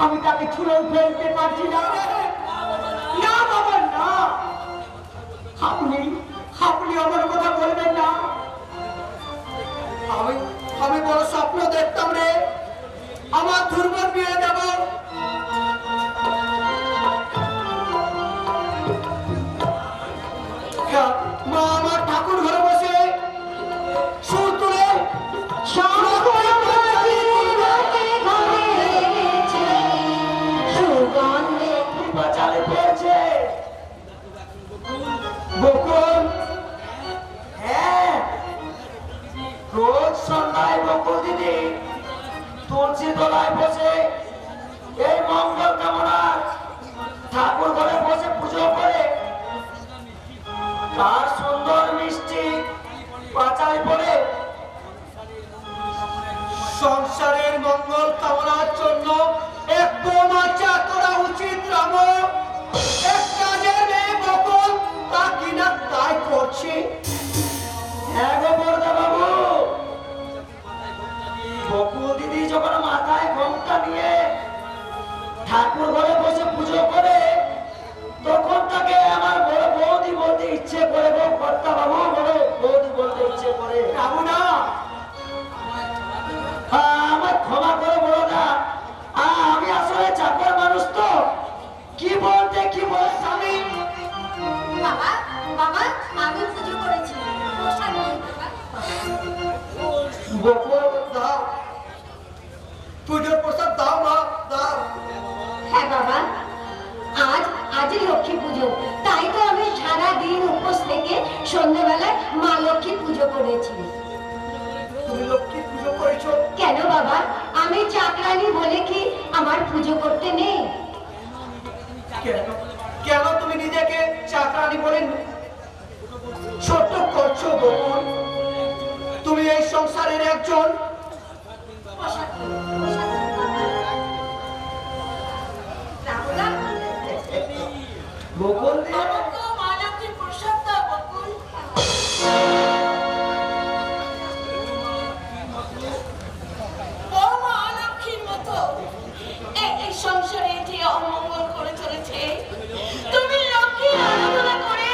আমি তাকে ছুঁড়ে ফেলতে পারছি না। না বাবা না, আপনি আপনি আমার কথা বলবেন না। আমি আমি বড় স্বপ্ন দেখতাম রে, আমার দুর্বল বিয়ে দেব। মা আমার ঠাকুর ঘরে বসে সুর তুলে বাজারে পড়ছে। বকুল, হ্যাঁ রোজ সন্ধ্যায় বকুল দিদি তুলসী তলায় বসে এই মঙ্গল কামনা ঠাকুর ঘরে বসে পুজো করে, তার সুন্দর মিষ্টি পাঁচায় পড়ে সংসারের মঙ্গল কামনার জন্য একটু মাচা করা উচিত। রাম এক কাজের মেয়ে বকুল তা কিনা তাই করছি। হ্যাঁ গো বরদা বাবু, বকুল দিদি যখন মাথায় ঘোমটা নিয়ে ঠাকুর ঘরে বসে পুজো করে, তখন তাকে আমার বড় বৌদি বলতে ইচ্ছে করে গো কর্তা বাবু, বড় বৌদি বলতে ইচ্ছে করে। বাবু না, আমার ক্ষমা করে বড়দা, আমি আসলে চাকর মানুষ তো, কি বলতে কি বলছ আমি। বাবা বাবা আমি পুজো করেছি, প্রসাদ নিয়ে বাবা। বকুল দাও, পুজোর প্রসাদ দাও মা দাও। হ্যাঁ বাবা, আজই লক্ষ্মী পুজো, তাই তো আমি সারা দিন উপোস থেকে সন্ধ্যাবেলায় মা লক্ষ্মী পুজো করেছি। তুমি লক্ষ্মী পুজো করেছো কেন বাবা, আমি চাকরানি বলে কি আমার পুজো করতে নেই? কেন? কেন তুমি নিজেকে চাকরানি বলে ছোট করছো বকুল? তুমি এই সংসারের একজন বকুল সংসারে যে অমঙ্গল করে চলেছে, তুমি লক্ষ্মীর আরাধনা করে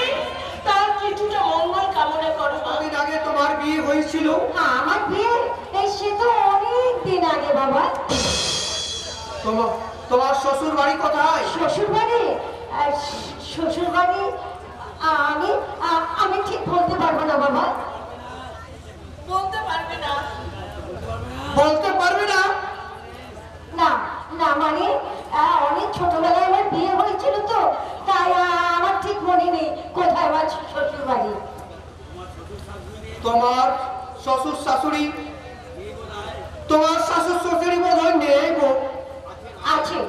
তার কিছুটা মঙ্গল কামনা করো। কদিন আগে তোমার বিয়ে হয়েছিল? আমার বিয়ে সে তো অনেক দিন আগে বাবা। তোমার শ্বশুর বাড়ি কোথায়? শ্বশুর বাড়ি? শ্বশুর বাড়ি আমি আমি ঠিক বলতে পারবো না বাবা। বলতে পারবে না? বলতে পারবে না? না না, মানে অনেক ছোটবেলায় আমার বিয়ে হয়েছিল তো, তাই আমার ঠিক মনে নেই কোথায় আমার শ্বশুর বাড়ি। তোমার শ্বশুর শাশুড়ি, তোমার শাশুর শ্বশুরি বোধ হয় নেই গো। আছে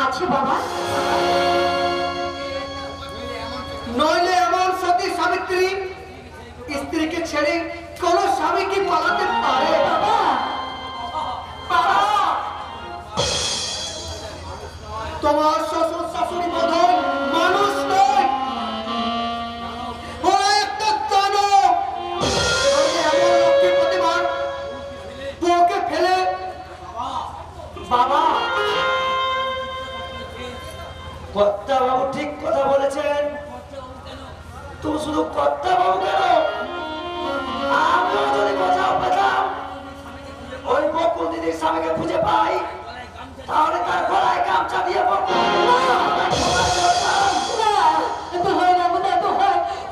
আছে বাবা। নইলে এমন সতী সাবিত্রী স্ত্রীকে ছেড়ে কোন স্বামী কি পালাতে পারে? বাবা তোমার শ্বশুর শাশুড়ি বোধ হয় মানুষ নয়, ওরা একটা দানব। এমন লক্ষ্মী প্রতিমার বউকে ফেলে বাবা। কর্তা বাবু ঠিক কথা বলেছেন। তুমি শুধু কর্তা বাবু কেন, আমিও যদি কোথাও পেতাম ওই বকুল দিদির স্বামীকে খুঁজে পাই, তাহলে তার গলায় গামছা দিয়ে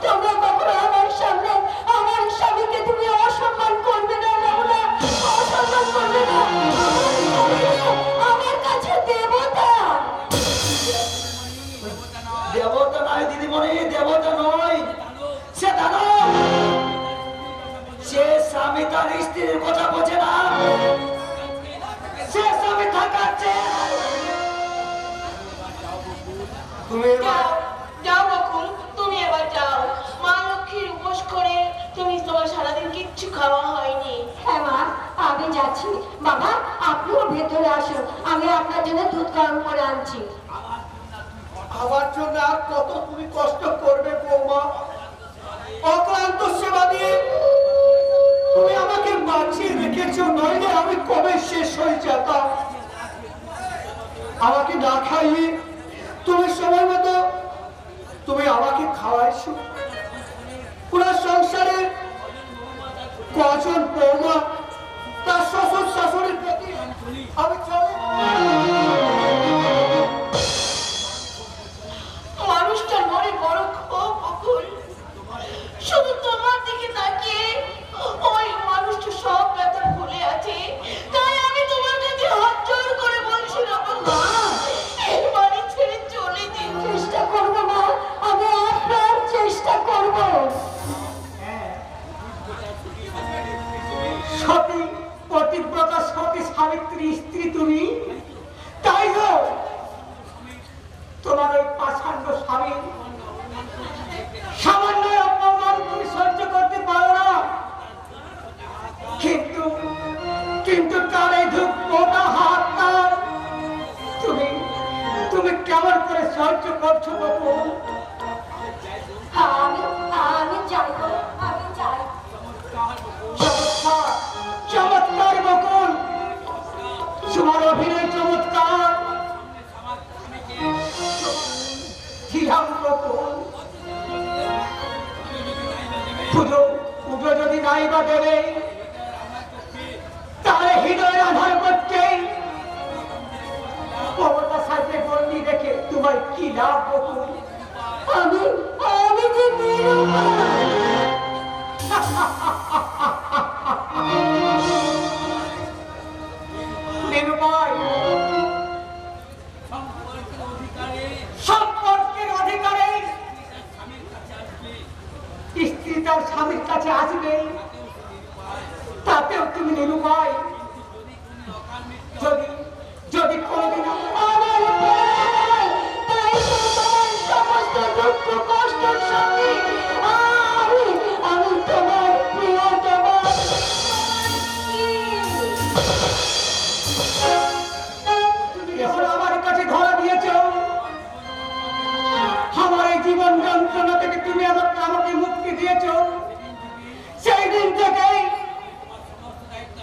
তোমরা কখনো আমার সামনে আমার স্বামীকে তুমি অসম্মান করবে না, অসম্মান করবে না। আমার কাছে দেবতা। দেবতা নয় দিদিমণি, দেবতা নয়, সে দাদা। সে স্বামী তার স্ত্রীর কথা বোঝে না, সে স্বামী থাকাচ্ছে। তুমি যাও বকুল, তুমি এবার যাও। মা লক্ষ্মীর উপোস করে তুমি তোমার সারাদিন কিচ্ছু খাওয়া হয়নি। হ্যাঁ মা, আমি যাচ্ছি। বাবা আপনিও ভেতরে আসুন, আমি আপনার জন্য দুধ গরম করে আনছি। আমার জন্য আর কত তুমি কষ্ট করবে বৌমা? অক্লান্ত সেবা দিয়ে তুমি আমাকে বাঁচিয়ে রেখেছো, নইলে আমি কবে শেষ হয়ে যেতাম। আমাকে না খাইয়ে তুমি সময় মতো তুমি আমাকে খাওয়াইছো। পুরো সংসারে কজন বৌমা তার শ্বশুর শাশুড়ির প্রতি আমি চলে মানুষটার মনে বড় ক্ষোভ বকুল। শুধু তোমার দিকে তাকিয়ে ওই মানুষটা সব ব্যথা ভুলে আছে। তাই আমি তোমার কাছে হাত জোড় করে বলছিলাম, মা এই বাড়ি ছেড়ে চলে দিন। চেষ্টা করবো মা, আমি আপনার চেষ্টা করবো। সতী পতিব্রতা সতী সাবিত্রী স্ত্রী তুমি, তাই হোক তোমার ওই পাষাণ্ড স্বামী সামান্য অপমান তুমি সহ্য করতে পারো না, কিন্তু কিন্তু তার এই ধূপ মোটা হাত তার তুমি তুমি কেমন করে সহ্য করছো বকুল? আমি আমি চাই গো, আমি চাই। চমৎকার চমৎকার বকুল, তোমার অভিনয় চমৎকার। ছিলাম বকুল, পুজো পুজো যদি নাই বা দেবে তাহলে হৃদয়ের আধার করছে মমতা সাথে বন্দি রেখে তোমার কি লাভ বকুল? আমি আমি যে নিরুপায়। নিরুপায় সম্পর্কের অধিকারে স্ত্রী তার স্বামীর কাছে আসবে, তাতেও তুমি নিরুপায়। যদি যদি কোনদিন আমার প্রাণ, তাই তো তোমার সমস্ত দুঃখ কষ্টের সঙ্গে আমি তোমার প্রিয়তমা তুমি যখন আমার কাছে ধরা দিয়েছ, আমার এই জীবন যন্ত্রণা থেকে তুমি আমাকে মুক্তি দিয়েছ, সেই দিন থেকেই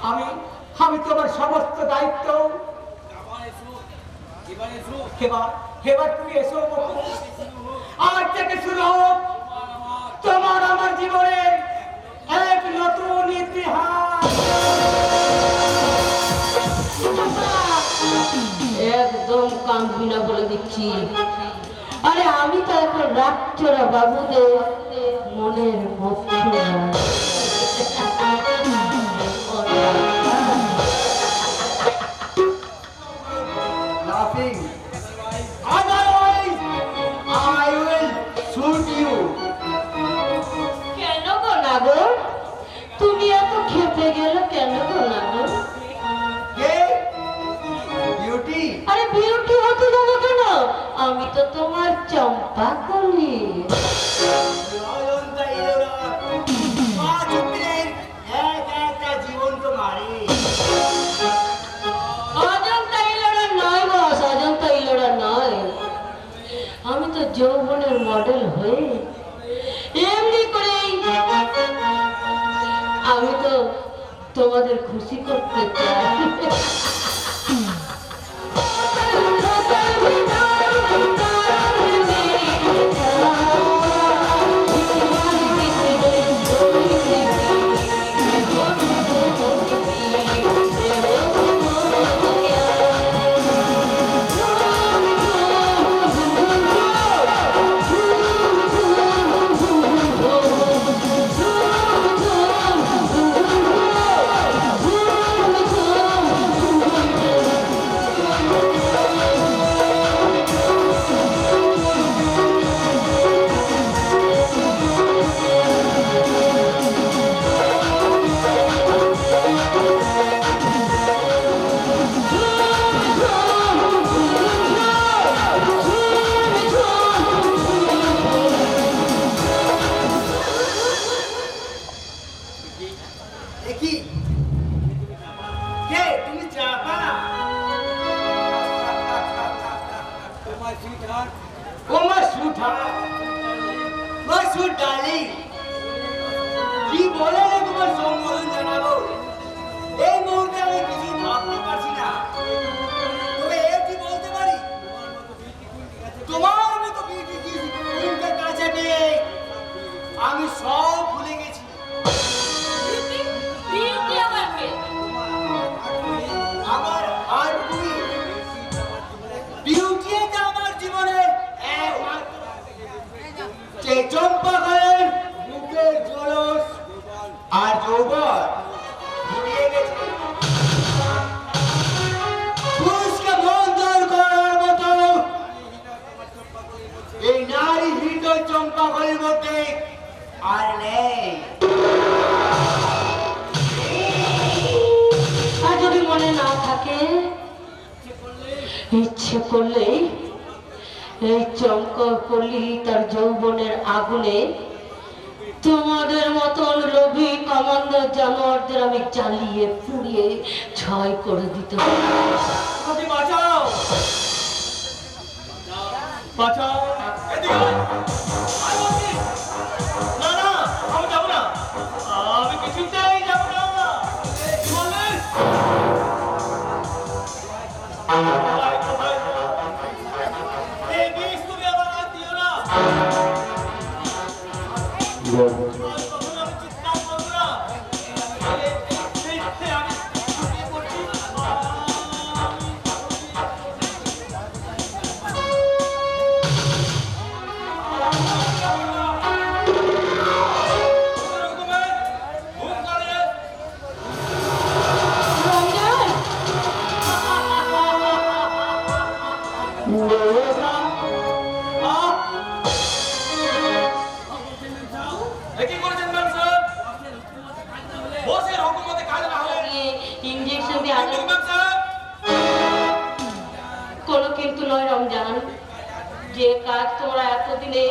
আমি আমি তোমার সমস্ত দায়িত্ব এবার তুমি এসো বকুল। আজ থেকে শুরু হোক তোমার আমার জীবনের এক নতুন ইতিহাস। একদম কাঁদবি না বলে দিচ্ছি। আরে আমি তো এখন রাখছরা বাবুদের মনের মধ্যে Laughing. Otherwise, I will shoot you. কেন গো নাগো, তুমি এত খেপে গেল কেন গো নাগো? Hey, beauty. আরে বিউটি হতে যাবো কেন? আমি তো তোমার চম্পা কলি। অজন্তা ইলোরা নয় বস, অজন্তা ইলোরা নয়। আমি তো যৌবনের মডেল হয়ে এমনি করেই আমি তো তোমাদের খুশি করতে চাই। চম্পাকলির মধ্যে আর নেই। আর যদি মনে না থাকে, ইচ্ছে করলেই এই চম্পাকলি তার যৌবনের আগুনে তোমাদের মতন লোভী কামান্দ জানোয়ারদের আমি জ্বালিয়ে পুড়িয়ে ছয় করে দিতে পারি। আমাকে বাঁচাও, বাঁচাও। এদিকে আয়। আয় বলছি। না না, আমি যাবো না, আমি কিছুতেই যাবো না। কি বললেন? কোথায়, কোথায়? এই বিষ তুমি আমার আর দিও না। আর কখনো আমি চিৎকার করবো না। আমি ছুটিয়ে পড়ছি। রঞ্জন! কি করেছেন ম্যাম স্যার? বসের হুকুমতে কাজ না হলে ইঞ্জেকশন দিয়ে আগে ম্যাম স্যার। কোনো কিন্তু নয় রমজান, যে কাজ তোমরা এতদিনে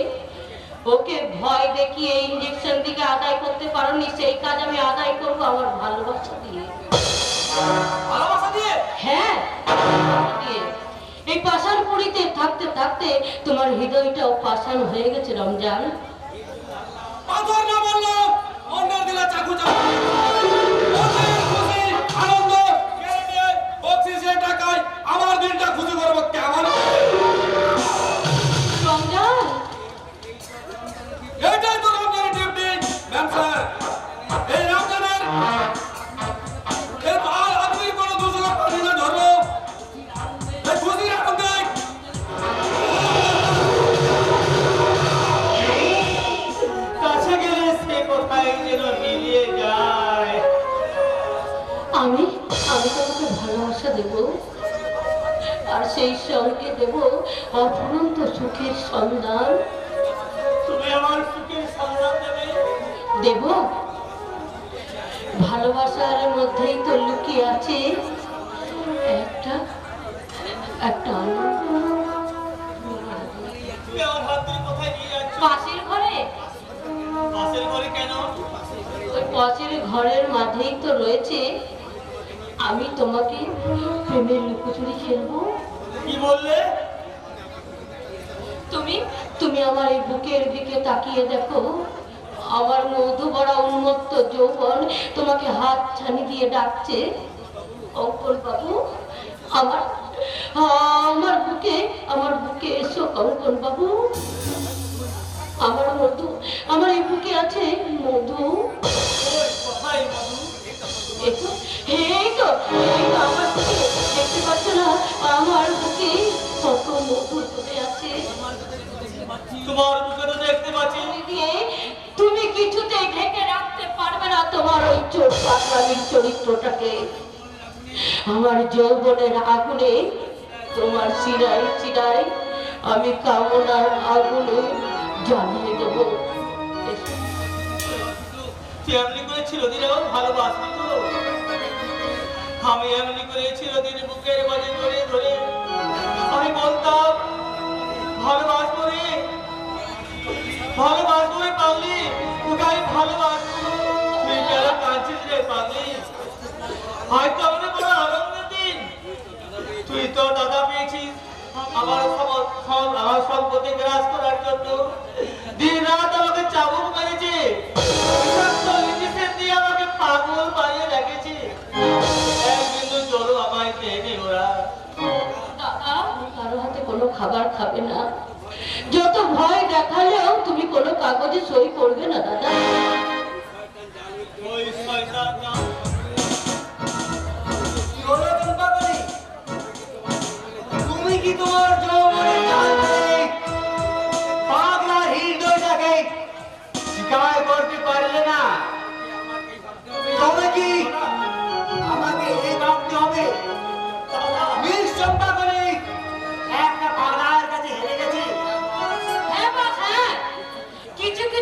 ওকে ভয় দেখিয়ে ইঞ্জেকশন দিকে আদায় করতে পারোনি, সেই কাজ আমি আদায় করবো আমার ভালোবাসা দিয়ে। ভালোবাসা দিয়ে? হ্যাঁ, ভালোবাসা দিয়ে। এই পাষাণপুরীতে থাকতে থাকতে তোমার হৃদয়টাও পাষাণ হয়ে গেছে রমজান। পাথর না বললো অন্যের দিলে চাকু চাকু। ওদের খুশি আনন্দ কেড়ে নিয়ে বকশিসের টাকায় আমার দিনটা খুশি করবো কেমন? রমজান, এটাই তো রমজানের ডিউটি ম্যাম স্যার। এই রমজানের এর আর আপনি কোনো দূষণ পানি না ধরবো এই খুশির আনন্দে। কাছে গেলে সে কোথায় যেন মিলিয়ে যায়। আমি আমি তোমাকে ভালোবাসা দেব, আর সেই সঙ্গে দেব অফুরন্ত সুখের সন্ধান। তুমি আমার সুখের সন্ধান দেবে? দেব। ভালোবাসার মধ্যেই তো লুকিয়ে আছে একটা একটা আনন্দ। তুমি আমার হাত ধরে কোথায় নিয়ে যাচ্ছ? পাশের ঘরে, পাশের ঘরে কেন? ওই পাশের ঘরের মাঝেই তো রয়েছে আমি তোমাকে প্রেমের লুকোচুরি খেলবো। কি বললে? তুমি তুমি আমার এই বুকের দিকে তাকিয়ে দেখো, আমার মধু ভরা উন্মত্ত যৌবন তোমাকে হাত ছানি দিয়ে ডাকছে। অঙ্কন বাবু, আমার আমার বুকে এসো কঙ্কন বাবু। আমার মধু, আমার এই বুকে আছে মধু। ওই কোথায় মধু? এই তো আমার বুকে, দেখতে পাচ্ছ না আমার বুকে কত মধু ধরে আছে। তোমার বুকে তো দেখতে পাচ্ছি। দিয়ে তুমি কিছুতে ঢেকে রাখতে পারবে না তোমার ওই চোখ পাগলামির চরিত্রটাকে। আমার যৌবনের আগুনে তোমার শিরায় শিরায় আমি কামনার আগুনে জ্বালিয়ে দেবো। তুই এমনি করে চিরদিন এবং ভালোবাসবি তো? আমি এমনি করে চিরদিন বুকের মাঝে ধরে ধরে আমি বলতাম ভালোবাসবো রে, ভালোবাসবো রে পাগলি, তোকে আমি ভালোবাসবো। তুই কেন কাঁদছিস রে পাগলি? হয়তো আমাদের বড় আনন্দের দিন। তুই তো দাদা পেয়েছিস আমার আমার সম্পত্তি গ্রাস করার জন্য। দিন রাত আমাকে চাবুক মেরেছে, বিষাক্ত ইঞ্জেকশন দিয়ে আমাকে পাগল বানিয়ে রেখেছে। এক বিন্দু জলও আমায় দেয়নি ওরা। দাদা, কারো হাতে কোনো খাবার খাবে না, যত ভয় দেখালেও তুমি কোনো কাগজে সই করবে না দাদা। ওই শয়তান না। কি হলো চম্পাকলি? তুমি কি তোমার যৌবনের জালটাকে, পাগলার হৃদয়টাকে শিকার করতে পারলে না? তবে কি আমাকে এই ভাবতে হবে মিস চম্পাকলি একটা পাগলার কাছে হেরে গেছে? হ্যাঁ বা হ্যাঁ,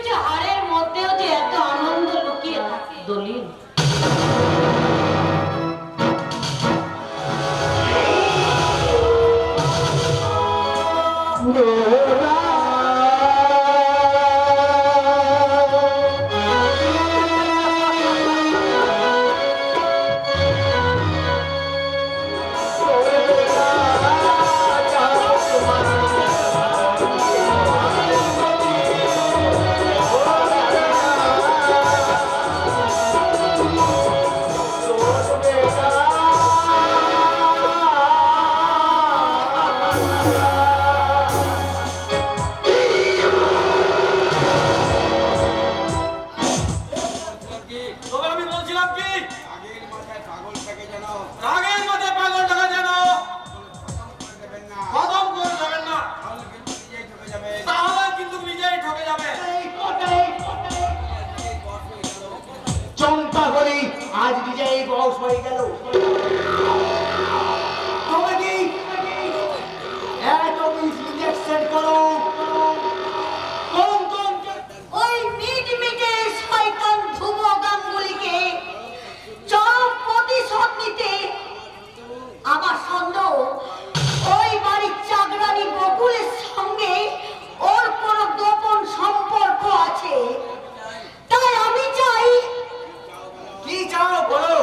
কিছু হাড়ের মধ্যেও যে এত আনন্দ লুকিয়ে থাকে দলিল। তবে আমি বলছিলাম কি, আগের মাথায় পাগল থেকে যেন রাগের মাথায় পাগল টাকা যেন দেবেন না, খতম করে দেবেন না, তাহলে কিন্তু নিজেই ঠকে যাবে। তাহলে কিন্তু নিজেই ঠকে যাবে। চম্পা বলি আজ বিজয়ী বয়স হয়ে গেল। তবে কি এত ইঞ্জেকশন করো কোন কোন ওই মিটমিটে শয়তান ধ্রুব গাঙ্গুলিকে চরম প্রতিশোধ নিতে আমার সন্দেহ ওই বাড়ির চাকরানি বকুলের সঙ্গে ওর কোনো গোপন সম্পর্ক আছে। তাই আমি চাই কি চাও বলো।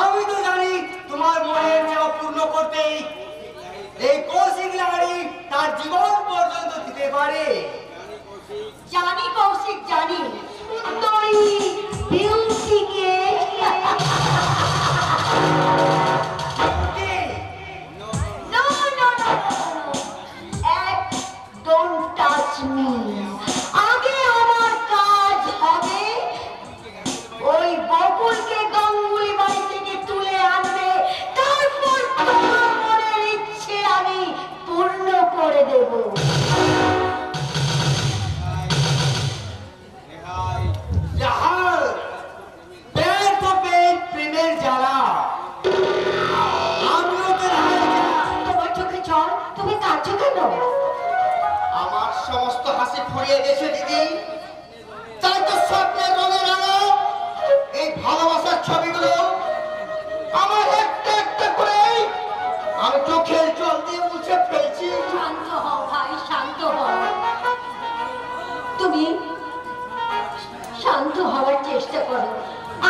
আমি তো জানি তোমার মনের চাও পূর্ণ করতেই এই কৌশিক লাহারি তার জীবন পর্যন্ত দিতে পারে। জানি কৌশিক জানি সুন্দরী বিউটিকে No, no, no, no, no. Don't touch me. আগে আমার কাজ হবে ওই বকুলকে গাঙ্গুলি বাড়ি থেকে তুলে আনবে, তারপর তোমার মনের ইচ্ছে আমি পূর্ণ করে দেব। রেহাই, লাহার পেট তো পেট প্রেমের জ্বালা। আমিও তো লাহার জ্বালা। তোমার চোখে জল, তুমি কাঁদছো কেন? আমার সমস্ত হাসি ফুরিয়ে গেছে দিদি। তাই তো স্বপ্নের রঙের আলো এই ভালোবাসার ছবিগুলো আমার একটা একটা করে আমি চোখের জল দিয়ে মুছে ফেলছি। শান্ত হও ভাই, শান্ত হও। তুমি শান্ত হওয়ার চেষ্টা করো,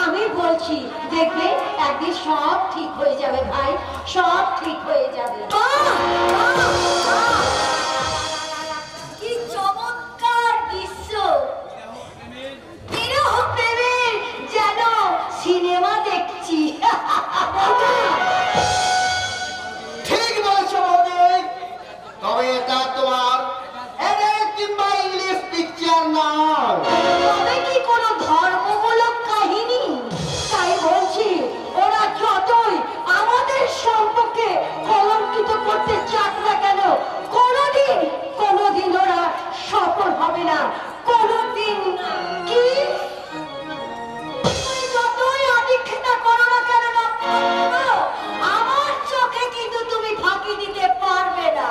আমি বলছি দেখবে একদিন সব ঠিক হয়ে যাবে ভাই, সব ঠিক হয়ে যাবে। কি চমৎকার দৃশ্য! বিরহ প্রেমের যেন সিনেমা দেখছি। ঠিক বলেছো বৌদি। তবে এটা তোমার কিংবা ইংলিশ পিকচার নয়। তবে কি কোনো ধর্মমূলক কাহিনী? তাই বলছি ওরা যতই আমাদের সম্পর্কে কলঙ্কিত করতে চাক না কেন, কোনোদিন ওরা সফল হবে না, কোনোদিন না। কি তুমি যতই আদিক্ষেতা করো না কেন না, আমার চোখে কিন্তু তুমি ফাঁকি দিতে পারবে না।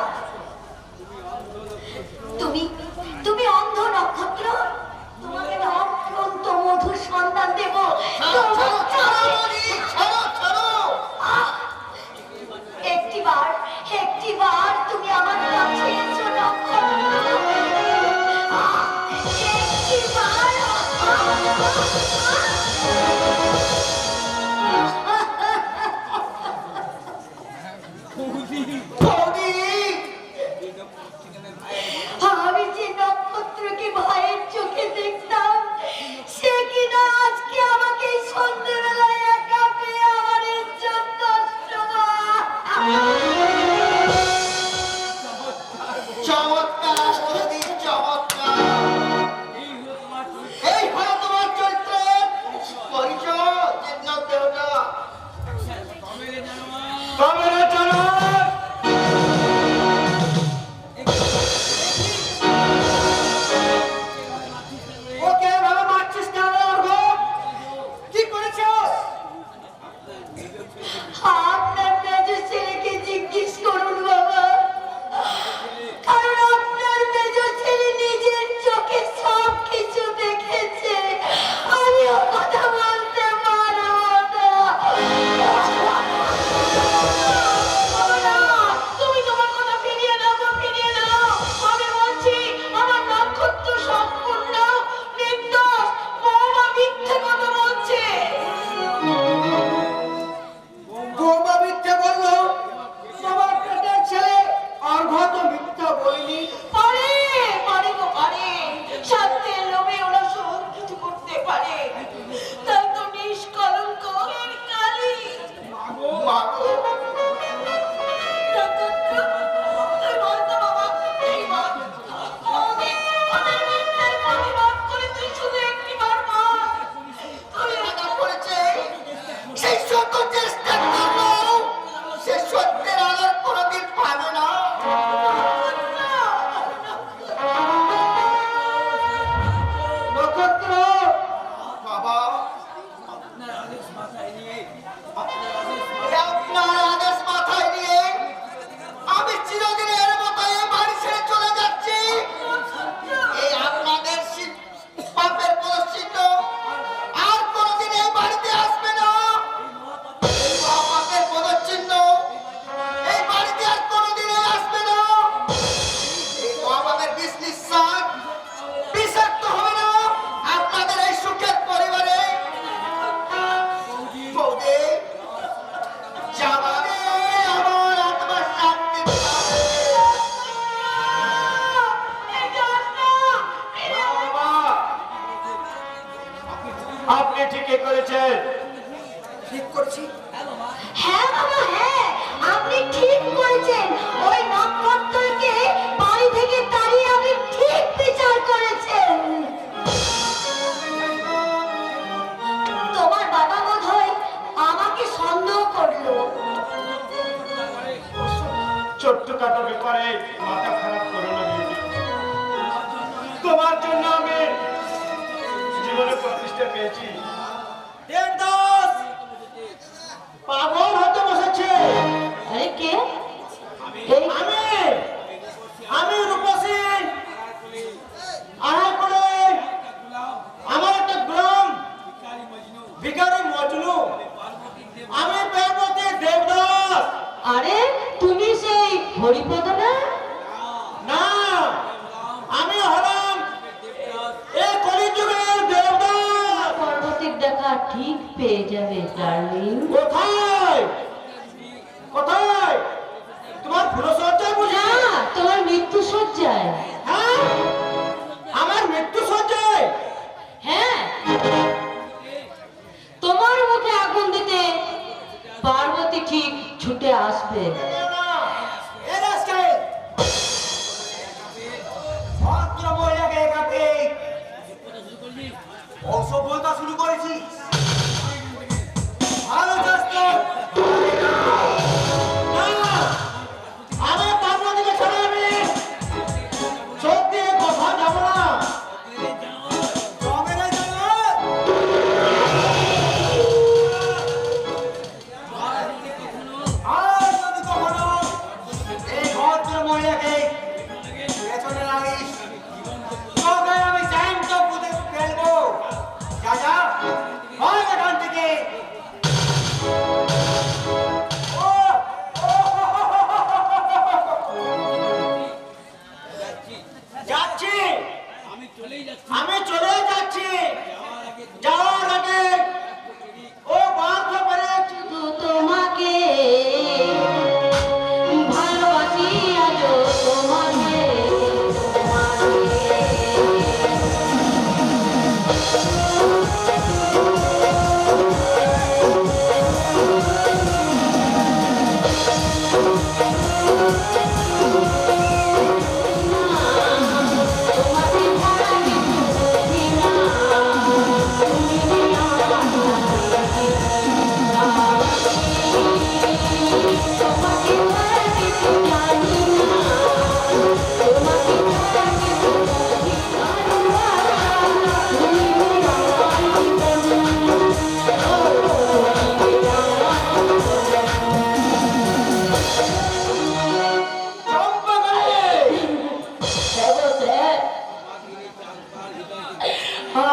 তুমি অন্ধ নক্ষত্র, তোমাকে না অত্যন্ত মধুর সন্তান দেব। আহ! একটিবার তুমি আমার কাছে এসো নক্ষত্র। আহ! একটিবার। বৌদি আমি যে নক্ষত্রকে ভাইয়ের চোখে দেখতাম, সে কিনা আজকে আমাকে এই সন্ধ্যেবেলায় একা পেয়ে আমার ইজ্জত নষ্ট। চমৎকার বৌদি, চমৎকার। এই হলো তোমার চরিত্রের পরিচয়। দেহটা তবে জানো ওকে ভাবে মারছিস কেন? কি করেছো? আপনার মেজ ছেলেকে জিজ্ঞেস করুন বাবা, কারণ আপনার মেজ ছেলে আপনার আদেশ মাথায় নিয়ে আমি চিরদিনের মতো এই বাড়ি ছেড়ে চলে যাচ্ছি। এই আপনাদের পাপের পদচিহ্ন আর কোনোদিন এই বাড়িতে আসবে না। এই পাপের পদচিহ্ন এই বাড়িতে আর কোনোদিন আসবে না। এই পাপের বিষ নিঃশ্বাস বিষাক্ত হবে না আপনাদের এই সুখের পরিবারে। বৌদি যাবারে আমার আত্মা শান্তি পাবে। আপনি ঠিকই করেছেন। ঠিক করছি। হ্যাঁ বাবা, হ্যাঁ আপনি ঠিক করেছেন। ওই নক্ষত্রকে বাড়ি থেকে তাড়িয়ে আপনি ঠিক বিচার করেছেন। তোমার বাবা বোধহয় আমাকে সন্দেহ করলো। ছোট্ট খাটো ব্যাপারে মাথা খারাপ করো না বিউটি। তোমার জন্য আমি জীবনে প্রতিষ্ঠা পেয়েছি। দেবদাস পাগল হতে বসেছে। আরে কে? আমি আমি রূপসী আহার করে আমার একটা গ্রাম ভিখারি মজনু। আমি পার্বতী দেবদাস। আরে তুমি সেই হরিপদ না? না, আমি হলাম এই কলিযুগের দেবদাস। পর্বতের দেখা ঠিক পেয়ে যাবে ডার্লিং। কোথায় কোথায় তোমার ফুলসজ্জায় বুঝি? না, তোমার মৃত্যু সজ্জায়। হ্যাঁ, আমার মৃত্যু সজ্জায়। হ্যাঁ, তোমার মুখে আগুন দিতে পার্বতী ঠিক ছুটে আসবে। এ রাস্তায় ভদ্র মহিলাকে একাতে অসভ্যতা শুরু করেছিস। ভালো চাস তো? না, আমি পার্বতীকে ছাড়া আমি চোখ দিয়ে কথা যাব না। তবে না জানো? আর যদি কখনো এই ভদ্র মহিলাকে পেছনে লাগিস, তোকে আমি জ্যান্ত পুঁতে ফেলবো। যা যা, ভাগ এখান থেকে। ও, যাচ্ছি, আমি চলে যাচ্ছি। যাওয়ার আগে ও বাধ্য করে শুধু তোমাকে ভালোবাসি আজ তোমাকে। তোমাকে ছাড়া কিছু বুঝি না, তুমি তোমাকে ছাড়া কিছু জানি না, তোমাকে ছাড়া কিছু বুঝি না, তুমি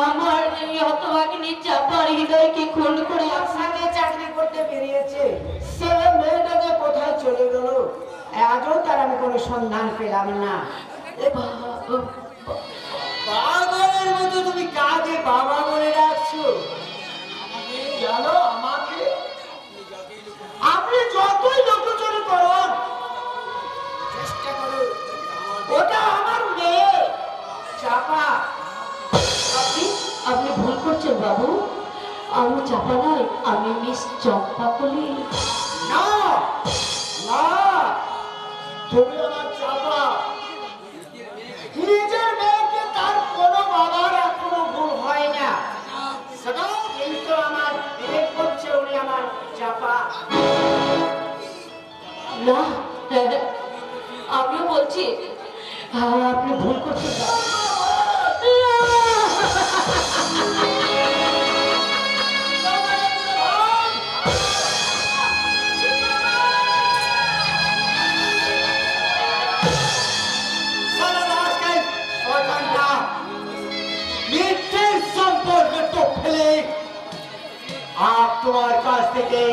আমার এই হতভাগিনী চাপার হৃদয়কে খুন করে আপনাকে চাকরি করতে বেরিয়েছে, সে মেয়েটা যে কোথায় চলে গেল আজও তার আমি কোনো সন্ধান পেলাম না। পাগলের মতো তুমি কাকে বাবা বলে ডাকছো? জানো আমাকে আপনি যতই লোকচুরি করুন, চেষ্টা করুন, ওটা আমার মেয়ে চাপা। আপনি আপনি ভুল করছেন বাবু। আমি চাপা নয়, আমি মিস চম্পাকলি। না না, তুমি আমার চাপা। নিজের মেয়েকে তার কোনো বাবার আর কোনো ভুল হয় না, সেটাও কিন্তু আমার বিবেক করছে উনি আমার চাপা। না, আমিও বলছি আপনি ভুল করছেন বাবু। কাছ থেকে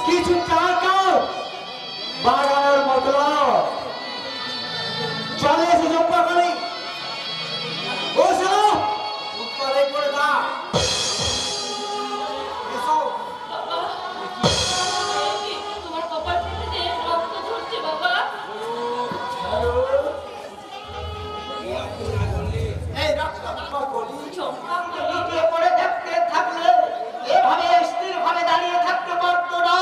কিছু টাকা বাড়ানোর মতো চলে এসে জব্বা করি ও শোনো উত্তরে করে দা এসো তোমার কপাল থেকে রক্ত ঝরছে বাবা। এই রাস্তা করি চম্পা কলি। লুটিয়ে পড়ে দেখতে থাকলে এভাবে স্থির ভাবে দাঁড়িয়ে থাকতে পারতো না।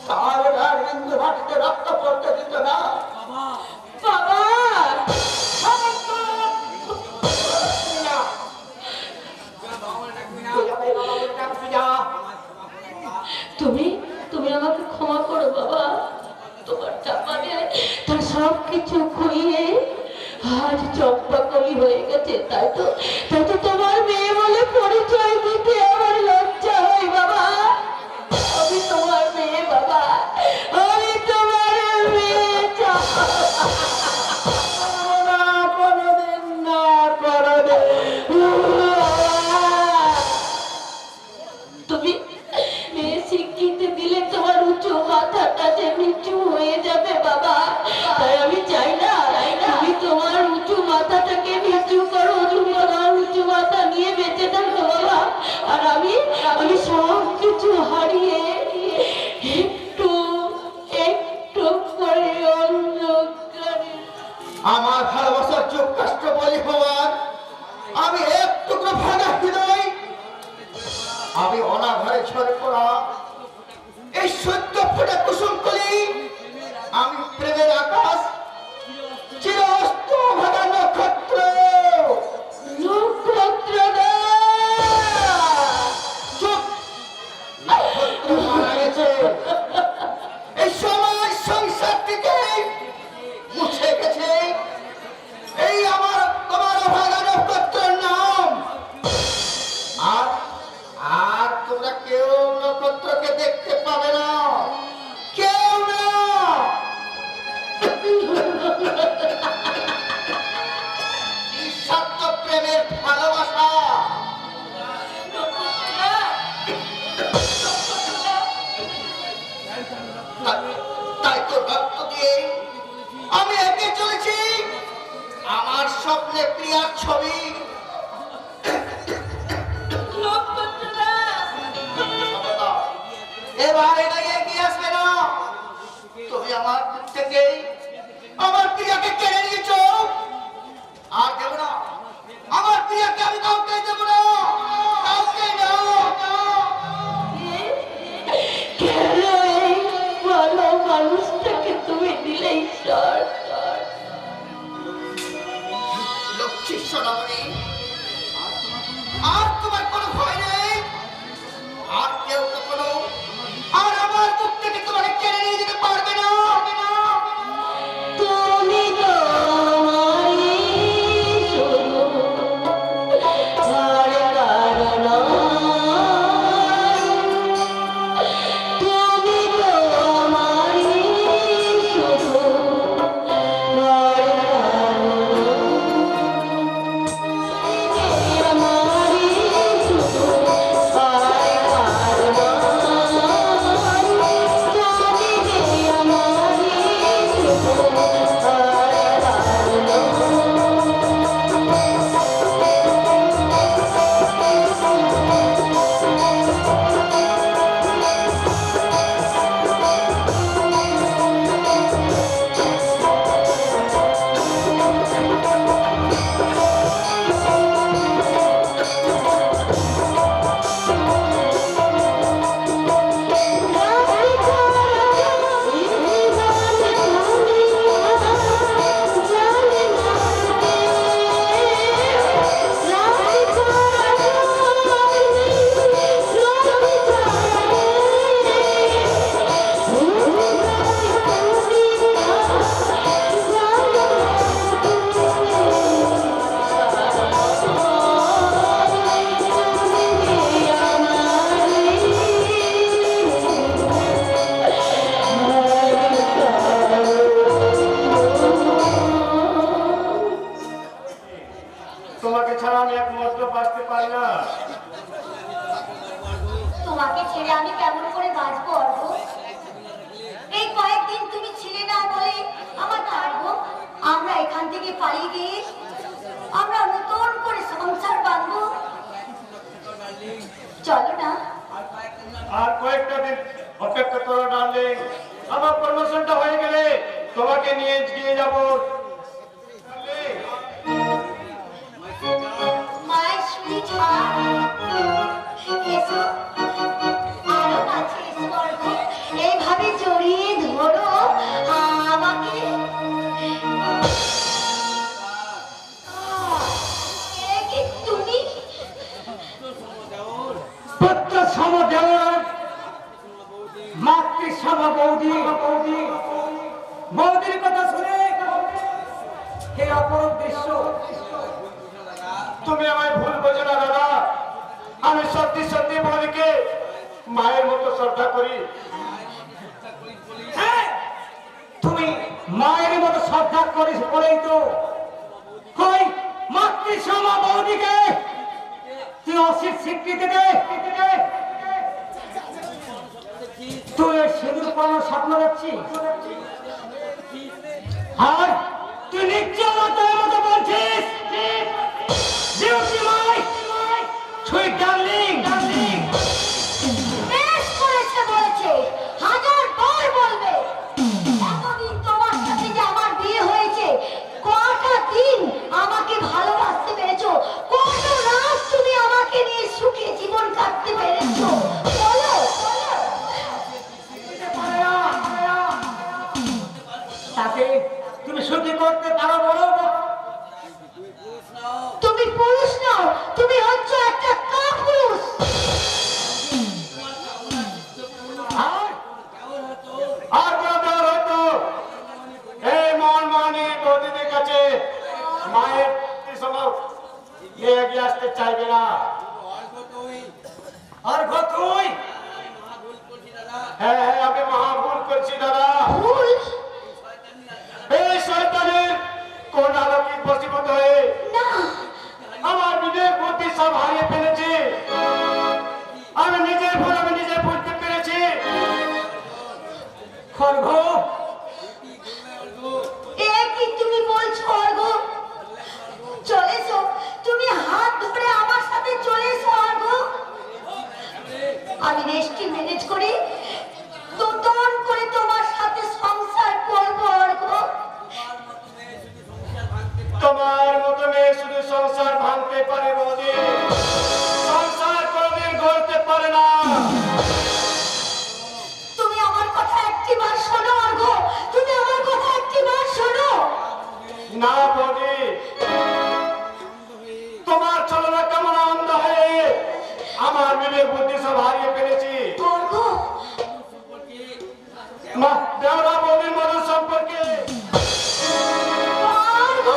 তার ওঠার বিন্দু মাটিতে রক্ত পড়তে দিত না। বাবা তুমি তুমি আমাকে ক্ষমা করো বাবা। তোমার চাপানে তার সব কিছু খুইয়ে আজ চম্পাকলি হয়ে গেছে। তাই তো তোমার মেয়ে বলে পরিচয় দিতে আমার লজ্জা হয় বাবা। আমি তোমার মেয়ে বাবা, আমি তোমার মেয়ে। কোনদিন না তুমি মেয়ে শিক্ষিত দিলে তোমার উঁচু মাথাটা যে নিচু হয়ে যাবে বাবা। তাই আমি চাই না তুমি তোমার উঁচু মাথাটাকে নিচু করো, তোমার উঁচু মাথা নিয়ে বেঁচে থাকো বাবা। আর আমি সব কিছু হারিয়ে একটু একটু করে অন্ধকারে। আমার ভালোবাসার চোখ কষ্ট বলি হওয়ার আমি এক টুকরো ভাঙা হৃদয়, আমি অনাঘরে ঝরে পড়া এই সত্য ফোটা কুসুম কলি, আমি প্রেমের আকাশ চির অস্ত ভাঙা নক্ষত্র। নক্ষত্রদা! চুপ! নক্ষত্র মারা গেছে। এই সময় সংসার থেকে মুছে গেছে এই আমার তোমার ভাঙা নক্ষত্রের নাম। আর আর তোমরা কেউ নক্ষত্রকে দেখতে পাবে না, কেউ না। নিঃস্বার্থ প্রেমের ভালোবাসা তাই তো রক্ত দিয়ে আমি এঁকে চলেছি আমার স্বপ্নে প্রিয়ার ছবি। এবার এটা এগিয়ে আসবে না। তুমি আমার দিক থেকে আমার প্রিয়াকে কেড়ে নিয়েছো, আর দেব না। আমার প্রিয়াকে আমি কাউকে দেব না, কাউকে না। কেন এই ভালো মানুষটাকে তুমি দিলে ঈশ্বর? লক্ষ্মী সোনামণি, আর তোমার কোনো ভয় নেই। আর কেউ কখনো আর আমার বুক থেকে তোমাকে কেড়ে নিয়ে যেতে পারবে না। তুমি তো আমারই শুধু আর কারো নয়। ছেড়ে আমি কেমন করে বাঁচবো অর্ঘ? এই কয়েকদিন তুমি ছিলে না বলে আমার থাকবো। আমরা এখান থেকে পালিয়ে গিয়ে আমরা নতুন করে সংসার বাঁধবো। চলো না। আর কয়েকটা দিন অপেক্ষা করো ডার্লিং, আমার প্রমোশনটা হয়ে গেলে তোমাকে নিয়ে গিয়ে যাবো। My sweetheart, এসো আরো কাছে এসো অর্ঘ। এইভাবে জড়িয়ে ধরো আমাকে। এ কি তুমি? পুত্র সম দেওর মাতৃ সম বৌদি, বৌদির কথা শুনে হে অপরূপ দৃশ্য। তুমি আমায় ভুল বোঝো না দাদা, আমি সত্যি সত্যি বৌদিকে মায়ের মতো শ্রদ্ধা করি। হ্যাঁ, তুমি মায়ের মতো শ্রদ্ধা করিস বলেই তো কই মাতৃ সম বৌদিকে তুই অসিত স্বীকৃতি দে। তুই সিঁদুর পরানোর স্বপ্ন দেখছিস আর তুই নিশ্চয় মতো বলছিস সুইট ডার্লিং। বেশ করেছে বলেছে, হাজার বার বলবে। এতদিন তোমার সাথে যে আমার বিয়ে হয়েছে, কটা দিন আমাকে ভালোবাসতে পেরেছো, কত রাত তুমি আমাকে নিয়ে সুখে জীবন কাটতে পেরেছো বলো। তাকে তুমি সুখী করতে পারো বলো? তুমি পুরুষ নও, তুমি হচ্ছে একটা কাপুরুষ। আর কোনো দেওয়ার হয়তো এই মনমানি বৌদিদের কাছে মায়ের সমাজ নিয়ে এগিয়ে আসতে চাইবে না। আর তুই হ্যাঁ হ্যাঁ, আমি মহা ভুল করছি দাদা। ভুল? এই শয়তানের কোন আলোকিত বশীভূত হয়ে না, আমার বিবেক বুদ্ধি সব হারিয়ে ফেলেছি। আমি নিজের ভুল আমি নিজে বুঝতে পেরেছি। খর্গ এ কি তুমি বলছো অর্ঘ? চলে এসো, তুমি হাত ধরে আমার সাথে চলে এসো অর্ঘ। আমি রেস্টি ম্যানেজ করি, নতুন করে তোমার সাথে সংসার করবো অর্ঘ। তোমার মতো মেয়ে শুধু সংসার ভাঙতে পারে বৌদি, সংসার কোনদিন গড়তে পারে না। তুমি আমার কথা একটিবার শোনো অর্ঘ, তুমি আমার কথা একটিবার শোনো। না বৌদি, তোমার চলনা কেমন অন্ধ হয়ে আমার বিবেক বুদ্ধি সব হারিয়ে ফেলেছি। অর্ঘ, মা দেওরা বৌদির মতো সম্পর্কে অর্ঘ,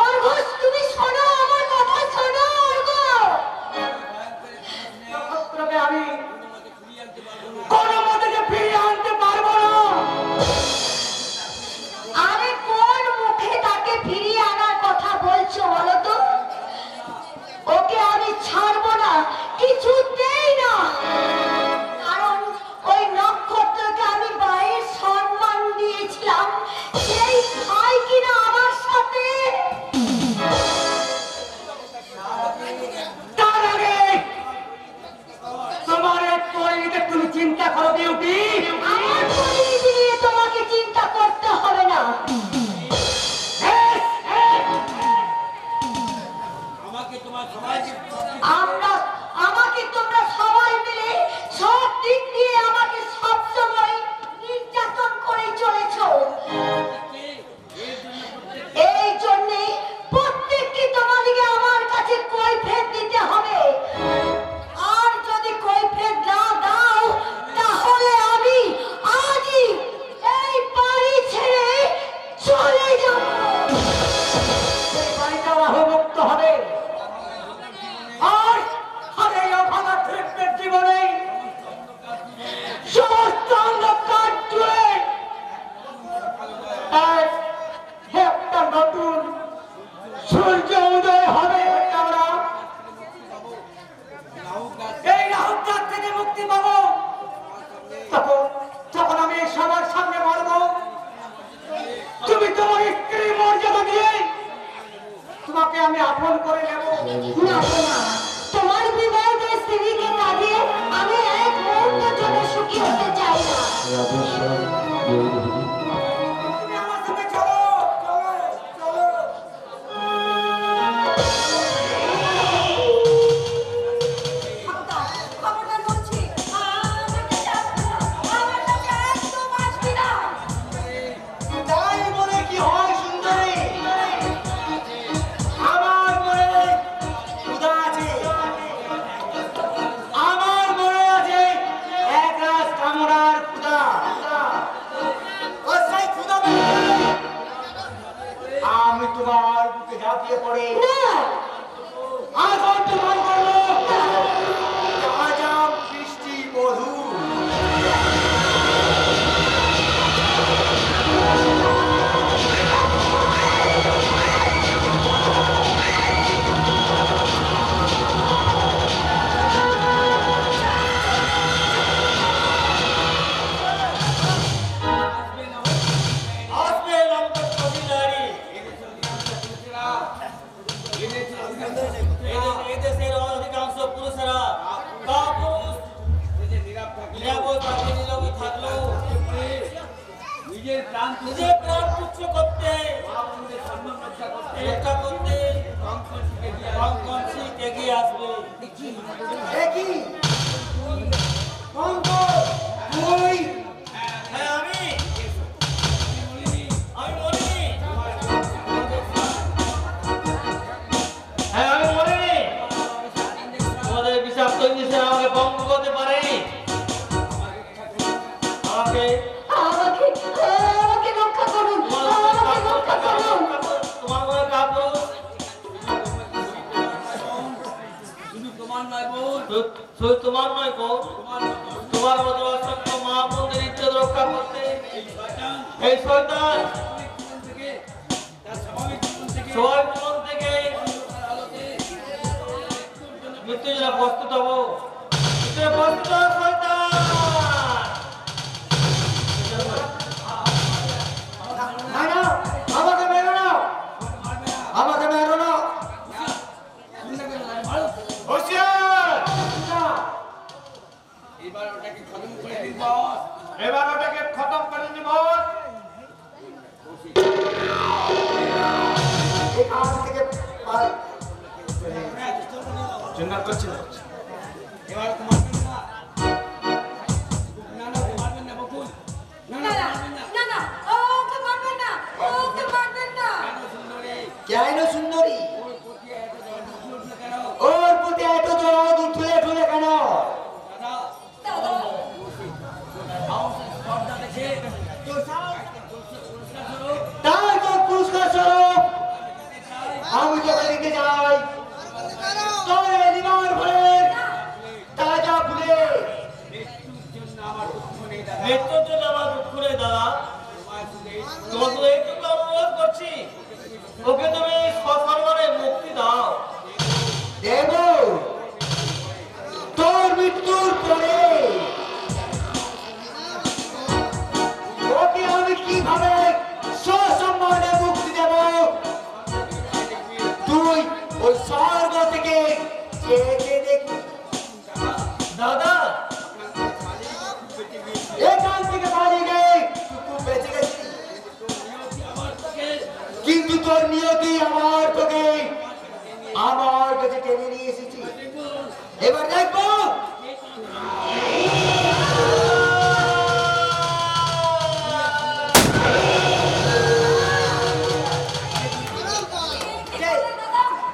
অর্ঘ, তুমি শোনো আমার কথা শোনো অর্ঘ। নক্ষত্রকে আমি কোনো মতে যে ফিরিয়ে আনতে পারবো না। আরে কোন মুখে তাকে ফিরিয়ে আনার কথা বলছো বলো তো? ওকে আমি ছাড়বো না, কিছুতেই না। কারণ ওই নক্ষত্রকে আমি মায়ের সম্মান দিয়েছিলাম, সেই ভাই কিনা আমার সাথে। তার আগে তোমার এই পরিণীতে তুমি চিন্তা করো বিউটি। আমার পরিণতি নিয়ে তোমাকে চিন্তা করতে হবে না। আমাকে তোমরা সবাই মিলে সব দিক দিয়ে আমাকে সবসময় নির্যাতন করে চলেছো। এই জন্যে প্রত্যেককে তোমাদেরকে আমার কাছে কৈফিয়ত দিতে হবে। আর যদি কৈফিয়ত না দাও তাহলে আমি নিজের প্রাণ তুচ্ছ করতে চেষ্টা করতে কঙ্কন সিং এগিয়ে আসবে। একই কঙ্কন তুই হ্যাঁ আমি মরিনি। হ্যাঁ আমি মরিনি। তোমাদের বিষাক্ত ইঞ্জেকশন আমাকে বন্ধ করতে পারেনি। আমাকে আমাকে রক্ষা করুন, আমাকে রক্ষা করুন। তোমার মনে কাপড় শুধু তোমার নয় বোন, তোমার মতো অসংখ্য মা বোনদের ইজ্জত রক্ষা করতে এই শয়তান সবার জীবন থেকে মৃত্যুর জন্য প্রস্তুত হবো। প্রস্তুত হও শয়তান। না না আমাকে মেরো না, আমাকে মেরো না। হুঁশিয়ার! না, এবার ওটাকে খতম করে দিন বস। এখান থেকে পার চিন্তা করছি না। এবার তোমার কেন সুন্দরী ওর প্রতি এত জোর উঠলে ঠুলে কেন? তাই তো পুরস্কার স্বরূপ আমি তোকে দিতে চাই তোর এলিমার ভরে তাজা ফুলে। মৃত্যুর জন্য আমার দুঃখ নেই দাদা। তোমাকে এইটুকু অনুরোধ করছি, ওকে তুমি সসম্মানে মুক্তি দাও। দেব তোর মৃত্যুর পরে ওকে আমি কিভাবে সসম্মানে মুক্তি দেব? তুই ওই স্বর্গ থেকে চেয়ে দেখি দাদা এখান থেকে পালিয়ে গিয়ে তুই বেঁচে গেছিস, কিন্তু তোর নিয়তি আমার তোকে আমার কাছে টেনে নিয়ে এসেছি। এবার দেখবো কে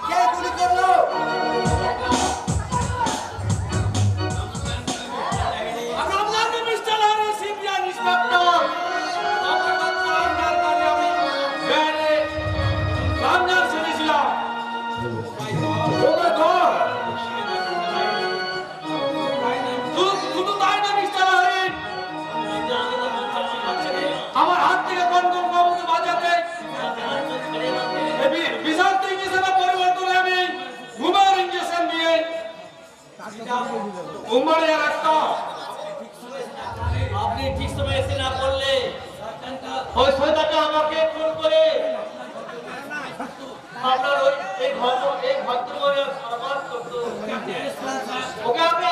কে গুলি করলো। তোমার ঘর আমার হাত থেকে কোন কোন বাবুকে বাঁচাতে বিষাক্ত ইঞ্জেকশনের পরিবর্তনে আমি ঘুমার ইঞ্জেকশন দিয়ে ঘুমারে রাখতাম। আপনি ঠিক সময় এসে না করলে ওই শয়তানটা আমাকে খুন করে আপনার ওই এই ভদ্রমহিলা সর্বাস করতো। ওকে আপনি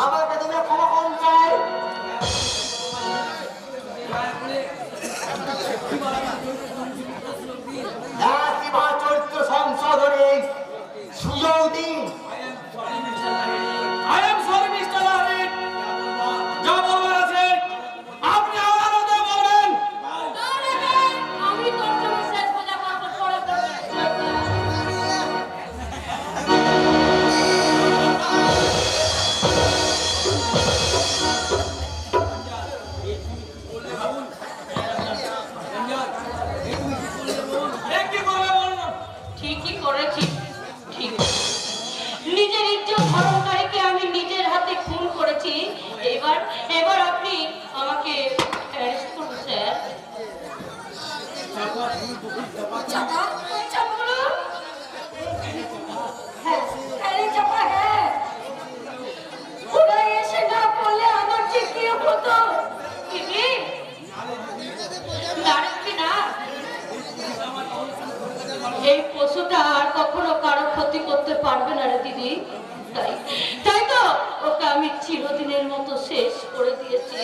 আমাকে তুমি ক্ষমা করুন চাই। এবার চরিত্র সংশোধনে সুযোগ দিন। I am sorry, Mr. Lalit. যা বলবার আছে আপনি আদালতে বলবেন। আমি তোর জন্য শেষ পূজা করবো, পরে কি করবে বলুন? ঠিকই করেছি, ঠিক। নিজের ইজ্জত হরণকারীকে আমি নিজের হাতে খুন করেছি। এবার আপনি আমাকে অ্যারেস্ট করুন স্যার। চাপা চাপা হ্যাঁ আরে চাপা হ্যাঁ ওরা এসে না পড়লে আমার যে কি হতো। কি দাঁড়াবি না? এই পশুটা আর কখনো কারো ক্ষতি করতে পারে পারবে না রে দিদি। তাই তাই তো ওকে আমি চিরদিনের মতো শেষ করে দিয়েছি।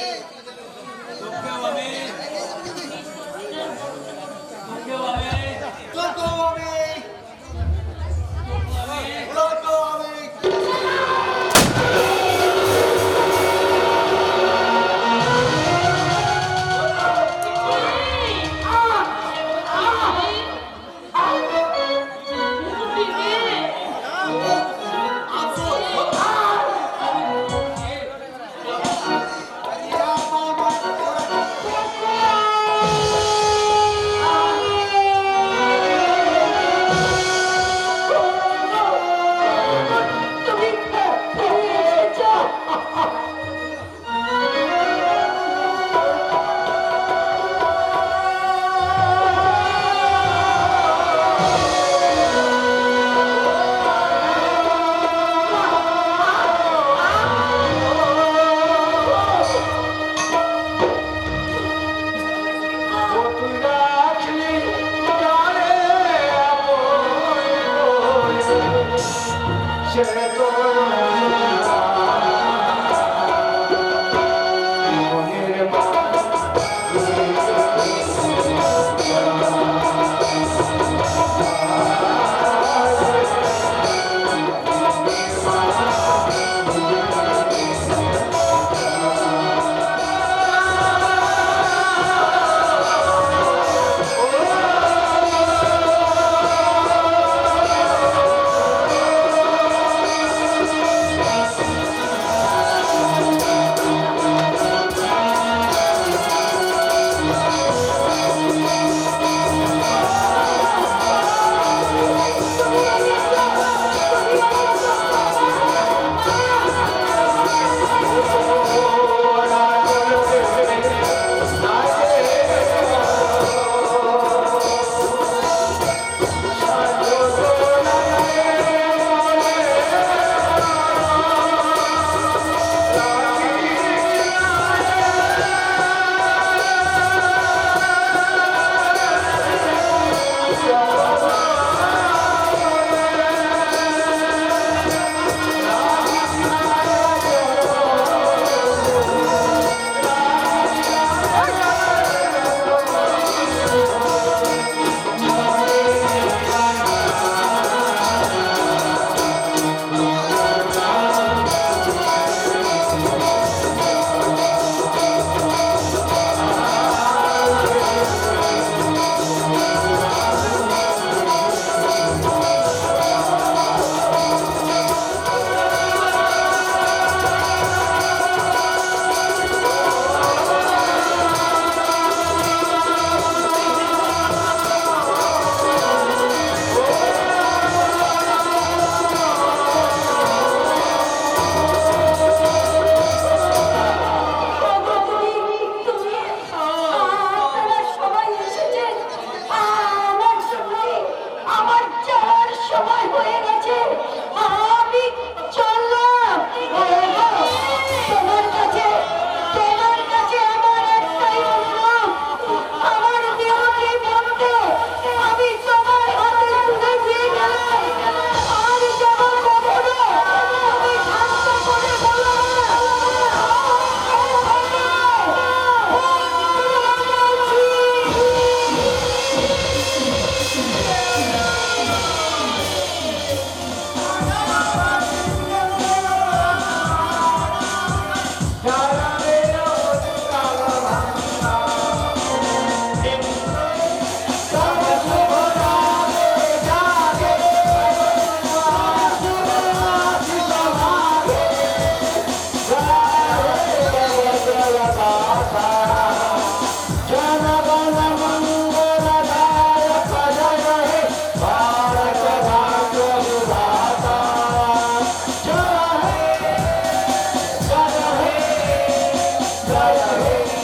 Jaya He